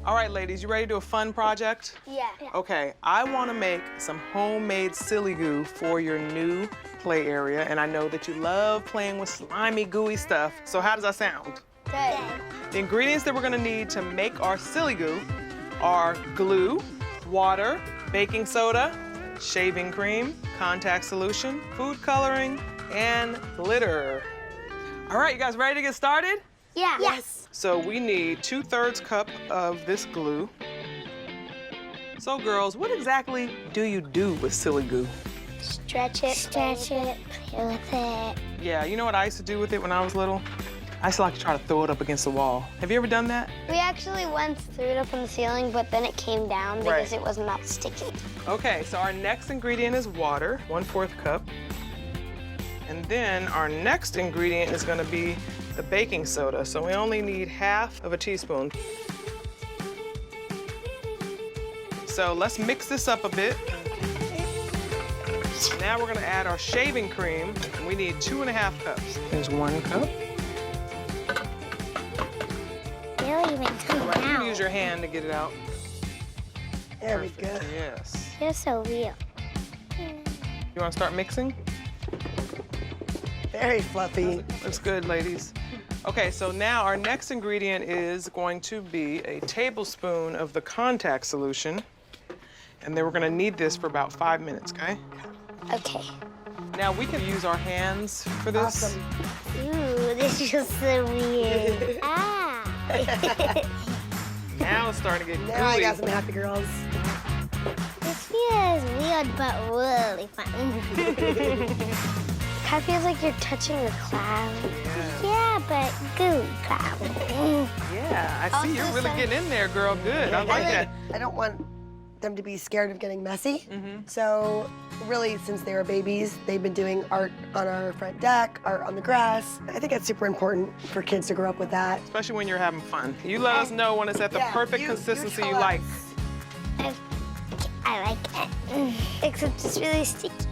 All right, ladies, you ready to do a fun project? Yeah. Okay, I want to make some homemade silly goo for your new play area, and I know that you love playing with slimy, gooey stuff. So how does that sound? Good. The ingredients that we're gonna need to make our silly goo are glue, water, baking soda, shaving cream, contact solution, food coloring, and glitter. All right, you guys ready to get started? Yeah. Yes. So we need 2/3 cup of this glue. So girls, what exactly do you do with silly goo? Stretch it, play with it. Yeah, you know what I used to do with it when I was little? I used to like to try to throw it up against the wall. Have you ever done that? We actually once threw it up on the ceiling, but then it came down because Right. it was not sticky. Okay, so our next ingredient is water, 1/4 cup. And then our next ingredient is gonna be the baking soda. So we only need 1/2 of a teaspoon. So let's mix this up a bit. Now we're gonna add our shaving cream. And we need 2½ cups. There's 1 cup. You'll even come All right, you can out. use your hand to get it out. There we Perfect, go. Yes. You're so real. You wanna start mixing? Very fluffy. Looks good, ladies. Okay, so now our next ingredient is going to be a tablespoon of the contact solution. And then we're gonna need this for about 5 minutes, okay? Okay. Now we can use our hands for this. Awesome. Ooh, this feels so weird. Ah. Now it's starting to get Now I got gooey. some happy girls. This feels weird, but really fun. Kind of feels like you're touching a cloud. Yeah, but goo cloud. Yeah, I see you're really getting in there, girl. Good, I like that. I don't want them to be scared of getting messy. Mm-hmm. So really, since they were babies, they've been doing art on our front deck, art on the grass. I think it's super important for kids to grow up with that. Especially when you're having fun. You let us know when it's at the Yeah, perfect you consistency tell you like. us. I like it. Except it's really sticky.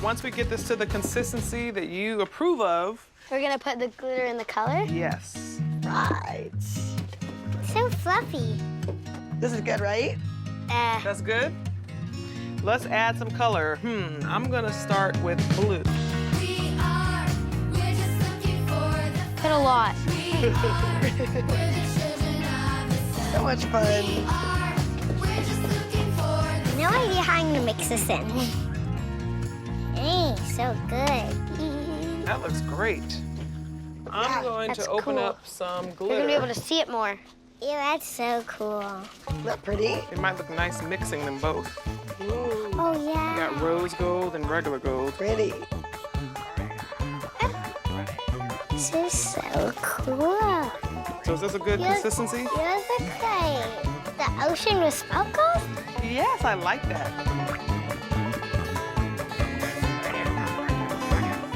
Once we get this to the consistency that you approve of, We're gonna put the glitter in the color. yes. Right. So fluffy. This is good, right? That's good? Let's add some color. I'm gonna start with blue. Put a lot. So much fun. No idea how I'm gonna mix this in. Hey, so good. That looks great. I'm going that's to open cool. up some You're glitter. gonna be able to see it more. Yeah, that's so cool. Isn't that pretty? It might look nice mixing them both. Ooh, Oh, You yeah. got rose gold and regular gold. pretty. This is so cool. So is this a good consistency? Yours looks like the ocean with sparkles. Yes, I like that.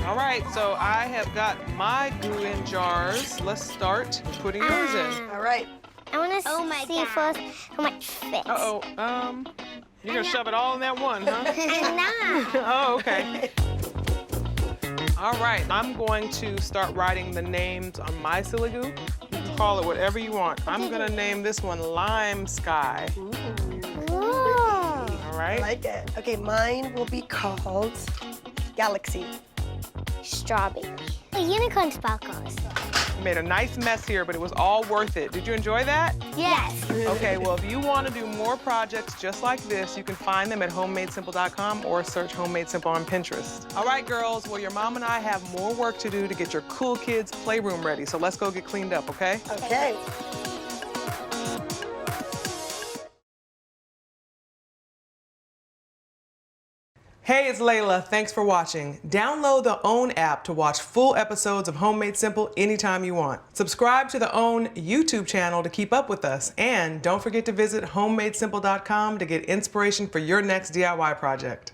All right, so I have got my glue in jars. Let's start putting yours in. All right. I want to see first how much fits. Uh-oh, you're gonna shove it all in that one, huh? I'm not. Oh, okay. All right, I'm going to start writing the names on my silly goo. You can call it whatever you want. I'm gonna name this one Lime Sky. Ooh. All I right? like it. Okay, mine will be called Galaxy. Strawberry. The unicorn sparkles. We made a nice mess here, but it was all worth it. Did you enjoy that? Yes. Okay, well, if you want to do more projects just like this, you can find them at HOMEMADESIMPLE.com or search Homemade Simple on Pinterest. All right, girls, well, your mom and I have more work to do to get your cool kids' playroom ready, so let's go get cleaned up, okay? Okay. Hey, it's Layla. Thanks for watching. Download the OWN app to watch full episodes of Homemade Simple anytime you want. Subscribe to the OWN YouTube channel to keep up with us. And don't forget to visit HOMEMADESIMPLE.com to get inspiration for your next DIY project.